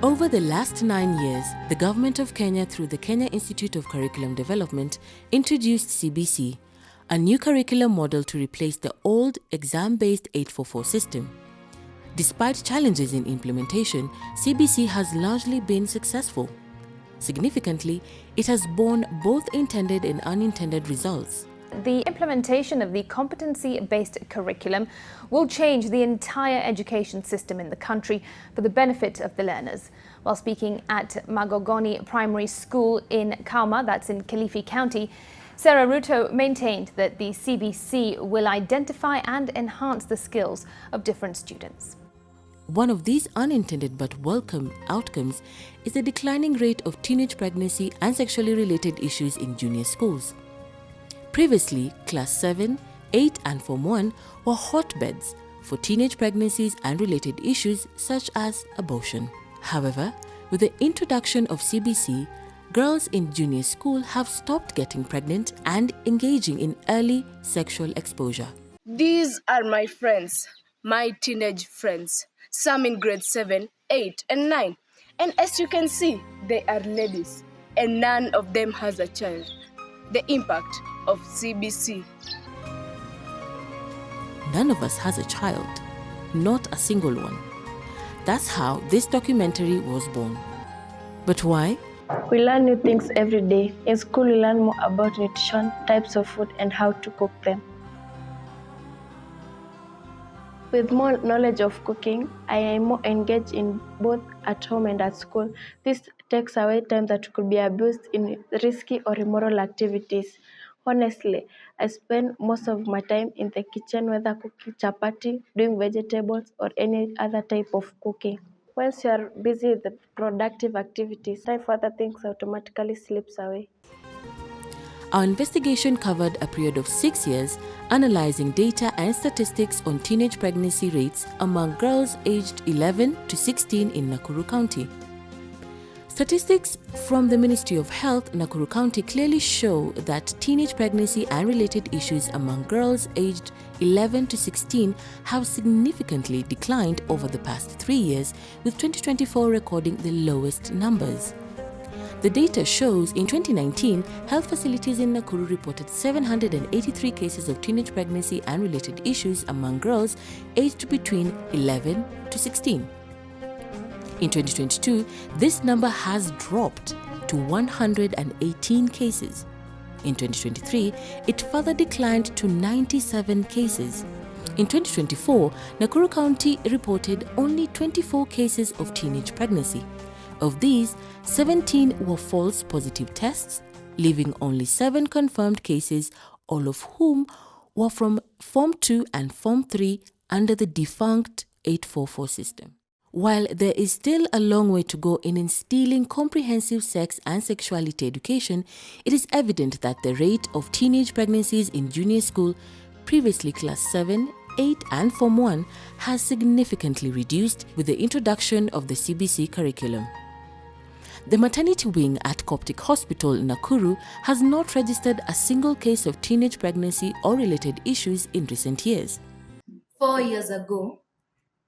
Over the last 9 years, the Government of Kenya through the Kenya Institute of Curriculum Development introduced CBC, a new curriculum model to replace the old exam-based 844 system. Despite challenges in implementation, CBC has largely been successful. Significantly, it has borne both intended and unintended results. The implementation of the competency-based curriculum will change the entire education system in the country for the benefit of the learners. While speaking at Magogoni Primary School in Kauma, that's in Kilifi County, Sarah Ruto maintained that the CBC will identify and enhance the skills of different students. One of these unintended but welcome outcomes is the declining rate of teenage pregnancy and sexually related issues in junior schools. Previously, Class 7, 8 and Form 1 were hotbeds for teenage pregnancies and related issues such as abortion. However, with the introduction of CBC, girls in junior school have stopped getting pregnant and engaging in early sexual exposure. These are my friends, my teenage friends, some in grade 7, 8 and 9. And as you can see, they are ladies and none of them has a child. The impact of CBC. None of us has a child, not a single one. That's how this documentary was born. But why? We learn new things every day. In school, we learn more about nutrition, types of food, and how to cook them. With more knowledge of cooking, I am more engaged in both at home and at school. This takes away time that could be abused in risky or immoral activities. Honestly, I spend most of my time in the kitchen, whether cooking chapati, doing vegetables, or any other type of cooking. Once you are busy with the productive activities, time for other things automatically slips away. Our investigation covered a period of 6 years, analyzing data and statistics on teenage pregnancy rates among girls aged 11 to 16 in Nakuru County. Statistics from the Ministry of Health, Nakuru County clearly show that teenage pregnancy and related issues among girls aged 11 to 16 have significantly declined over the past 3 years, with 2024 recording the lowest numbers. The data shows in 2019, health facilities in Nakuru reported 783 cases of teenage pregnancy and related issues among girls aged between 11 to 16. In 2022, this number has dropped to 118 cases. In 2023, it further declined to 97 cases. In 2024, Nakuru County reported only 24 cases of teenage pregnancy. Of these, 17 were false positive tests, leaving only 7 confirmed cases, all of whom were from Form 2 and Form 3 under the defunct 844 system. While there is still a long way to go in instilling comprehensive sex and sexuality education, it is evident that the rate of teenage pregnancies in junior school, previously Class 7, 8 and Form 1, has significantly reduced with the introduction of the CBC curriculum. The maternity wing at Coptic Hospital in Nakuru has not registered a single case of teenage pregnancy or related issues in recent years. 4 years ago,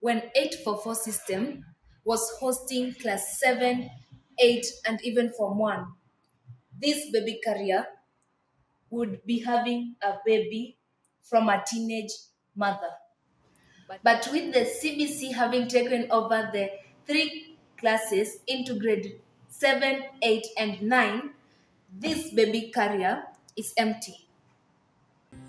when 844 system was hosting Class 7, 8 and even Form 1, this baby carrier would be having a baby from a teenage mother. But with the CBC having taken over the 3 classes into grade 7, 8 and 9, this baby carrier is empty.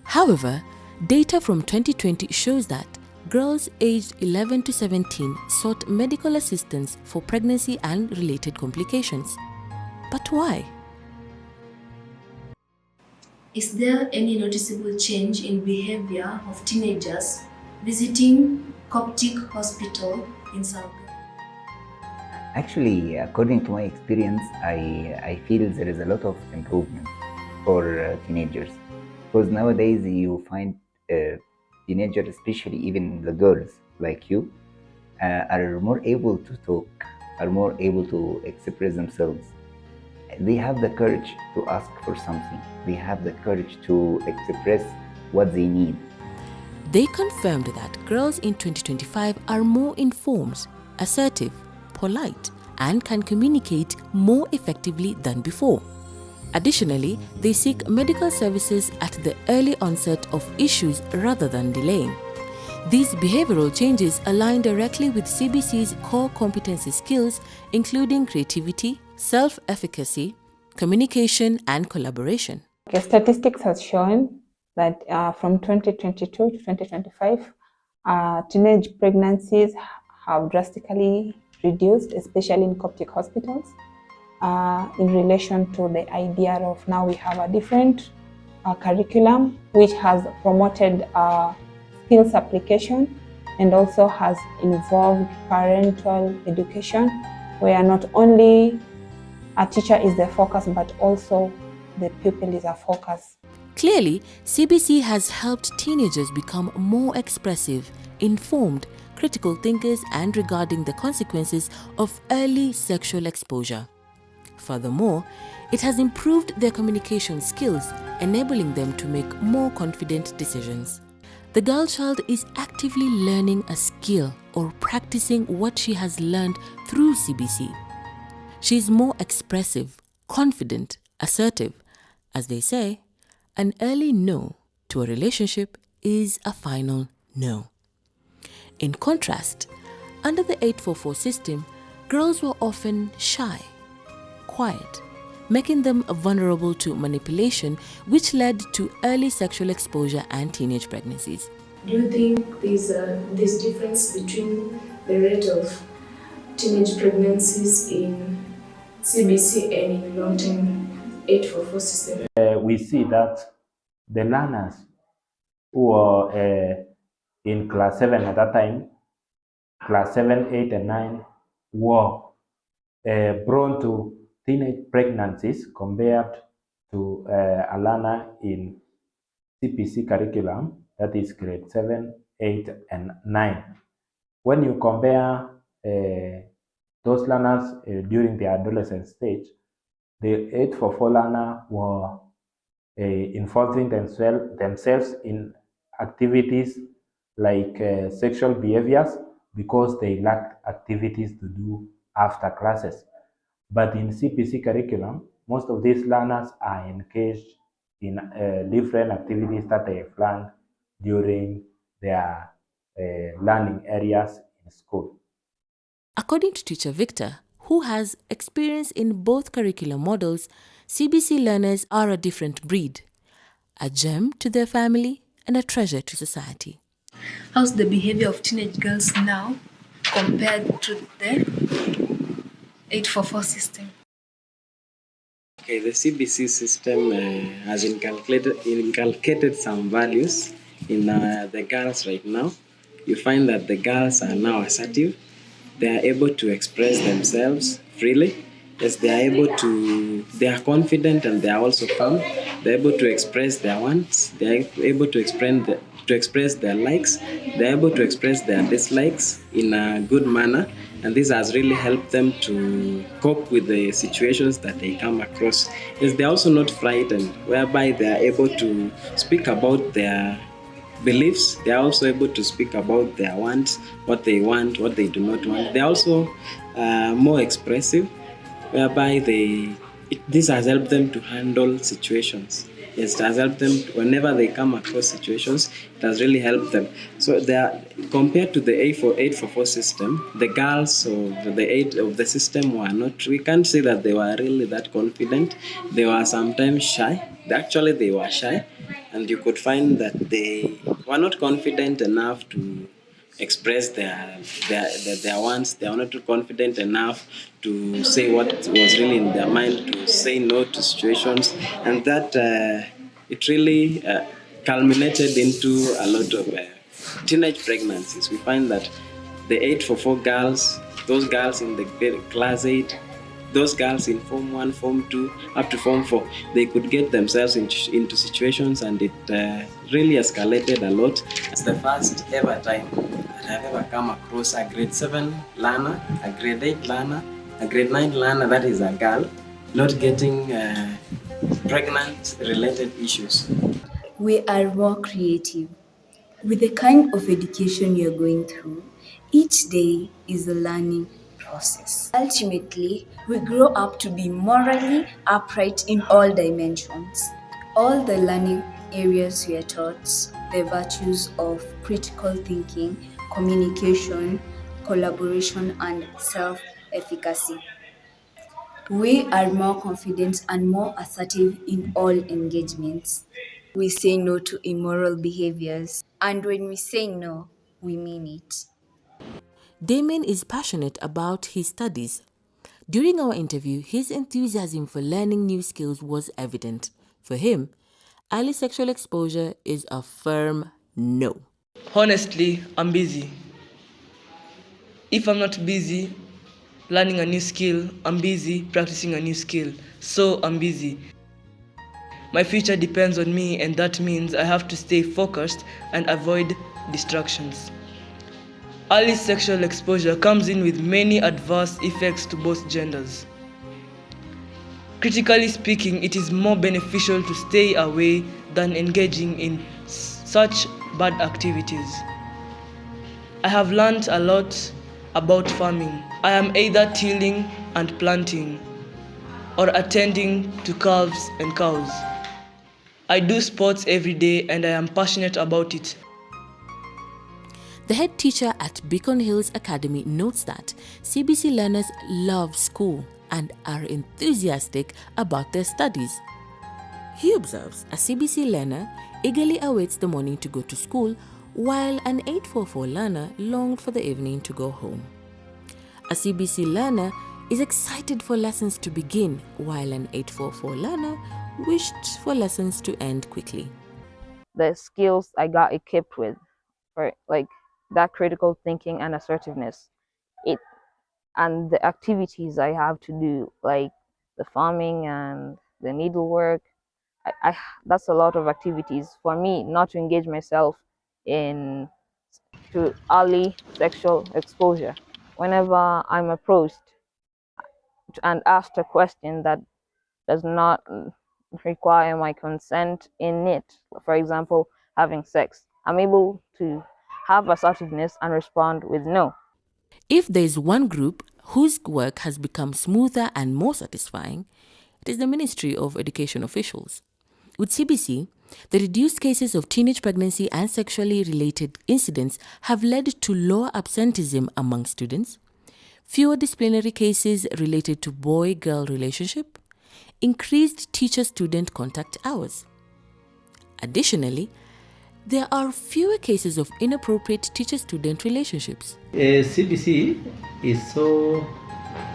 However, data from 2020 shows that girls aged 11 to 17 sought medical assistance for pregnancy and related complications. But why? Is there any noticeable change in behavior of teenagers visiting Coptic Hospital in South? Actually, according to my experience, I feel there is a lot of improvement for teenagers. Because nowadays you find teenagers, especially even the girls like you, are more able to talk, are more able to express themselves. They have the courage to ask for something. They have the courage to express what they need. They confirmed that girls in 2025 are more informed, assertive, polite, and can communicate more effectively than before. Additionally, they seek medical services at the early onset of issues rather than delaying. These behavioral changes align directly with CBC's core competency skills, including creativity, self-efficacy, communication, and collaboration. Okay, statistics has shown that from 2022 to 2025, teenage pregnancies have drastically reduced, especially in Coptic hospitals, in relation to the idea of now we have a different curriculum which has promoted skills application and also has involved parental education, where not only a teacher is the focus but also the pupil is a focus. Clearly, CBC has helped teenagers become more expressive, informed, critical thinkers, and regarding the consequences of early sexual exposure. Furthermore, it has improved their communication skills, enabling them to make more confident decisions. The girl child is actively learning a skill or practicing what she has learned through CBC. She is more expressive, confident, assertive. As they say, an early no to a relationship is a final no. In contrast, under the 844 system, girls were often shy, quiet, making them vulnerable to manipulation, which led to early sexual exposure and teenage pregnancies. Do you think there's difference between the rate of teenage pregnancies in CBC and in long-term 844 system? We see that the learners who were in class 7 at that time, class 7, 8, and 9, were prone to teenage pregnancies compared to a learner in CPC curriculum, that is grade 7, 8, and 9. When you compare those learners during the adolescent stage, the 844 learner were involving themselves in activities like sexual behaviors because they lacked activities to do after classes. But in CPC curriculum, most of these learners are engaged in different activities that they have learned during their learning areas in school. According to teacher Victor, who has experience in both curriculum models, CBC learners are a different breed, a gem to their family and a treasure to society. How's the behavior of teenage girls now compared to the 844 system? Okay, the CBC system has inculcated some values in the girls right now. You find that the girls are now assertive. They are able to express themselves freely. Yes, they are confident and they are also firm. They're able to express their wants. They are able to express their likes. They're able to express their dislikes in a good manner. And this has really helped them to cope with the situations that they come across. Yes, they're also not frightened, whereby they are able to speak about their beliefs. They are also able to speak about their wants, what they want, what they do not want. They're also more expressive, whereby this has helped them to handle situations. Yes, it has helped them whenever they come across situations. It has really helped them. So they are, compared to the 844 system, the girls of the system were not. We can't say that they were really that confident. They were sometimes shy. Actually, they were shy, and you could find that they were not confident enough to express their wants. They are not too confident enough to say what was really in their mind, to say no to situations, and that it really culminated into a lot of teenage pregnancies. We find that the 844 girls, those girls in the class 8, those girls in Form 1, Form 2, up to Form 4, they could get themselves into situations, and it really escalated a lot. It's the first ever time that I've ever come across a grade 7 learner, a grade 8 learner, a grade 9 learner, that is a girl, not getting pregnant-related issues. We are more creative. With the kind of education you're going through, each day is a learning. process. Ultimately, we grow up to be morally upright in all dimensions. All the learning areas we are taught, the virtues of critical thinking, communication, collaboration, and self-efficacy. We are more confident and more assertive in all engagements. We say no to immoral behaviors, and when we say no, we mean it. Damien is passionate about his studies. During our interview, his enthusiasm for learning new skills was evident. For him, early sexual exposure is a firm no. Honestly, I'm busy. If I'm not busy learning a new skill, I'm busy practicing a new skill. So I'm busy. My future depends on me, and that means I have to stay focused and avoid distractions. Early sexual exposure comes in with many adverse effects to both genders. Critically speaking, it is more beneficial to stay away than engaging in such bad activities. I have learned a lot about farming. I am either tilling and planting or attending to calves and cows. I do sports every day and I am passionate about it. The head teacher at Beacon Hills Academy notes that CBC learners love school and are enthusiastic about their studies. He observes a CBC learner eagerly awaits the morning to go to school, while an 844 learner longed for the evening to go home. A CBC learner is excited for lessons to begin, while an 844 learner wished for lessons to end quickly. The skills I got equipped with, for like that critical thinking and assertiveness, and the activities I have to do, like the farming and the needlework, that's a lot of activities for me not to engage myself in to early sexual exposure. Whenever I'm approached and asked a question that does not require my consent in it, for example, having sex, I'm able to have assertiveness and respond with no. If there is one group whose work has become smoother and more satisfying, it is the Ministry of Education officials. With CBC, the reduced cases of teenage pregnancy and sexually related incidents have led to lower absenteeism among students, fewer disciplinary cases related to boy-girl relationship, increased teacher-student contact hours. Additionally, there are fewer cases of inappropriate teacher-student relationships. CBC is so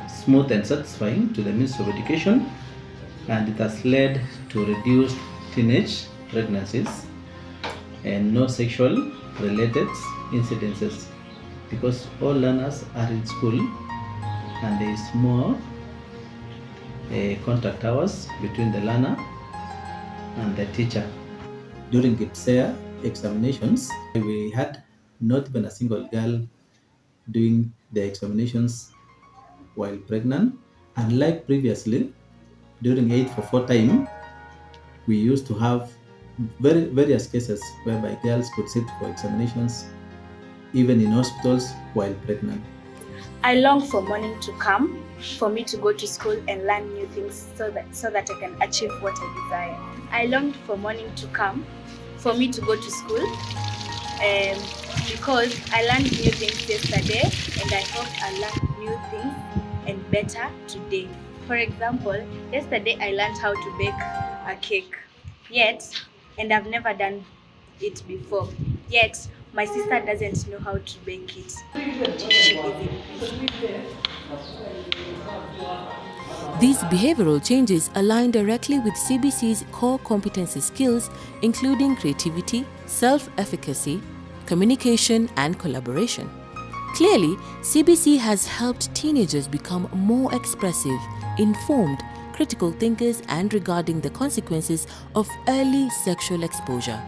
smooth and satisfying to the Ministry of Education, and it has led to reduced teenage pregnancies and no sexual related incidences, because all learners are in school and there is more contact hours between the learner and the teacher. During IPSEA examinations, we had not even a single girl doing the examinations while pregnant. Unlike previously, during 844 time, we used to have various cases whereby girls could sit for examinations even in hospitals while pregnant. I long for morning to come, for me to go to school and learn new things so that I can achieve what I desire. I longed for morning to come, for me to go to school, because I learned new things yesterday and I hope I learn new things and better today. For example, yesterday I learned how to bake a cake, and I've never done it before, yet my sister doesn't know how to bake it. These behavioral changes align directly with CBC's core competency skills, including creativity, self-efficacy, communication, and collaboration. Clearly, CBC has helped teenagers become more expressive, informed, critical thinkers, and regarding the consequences of early sexual exposure.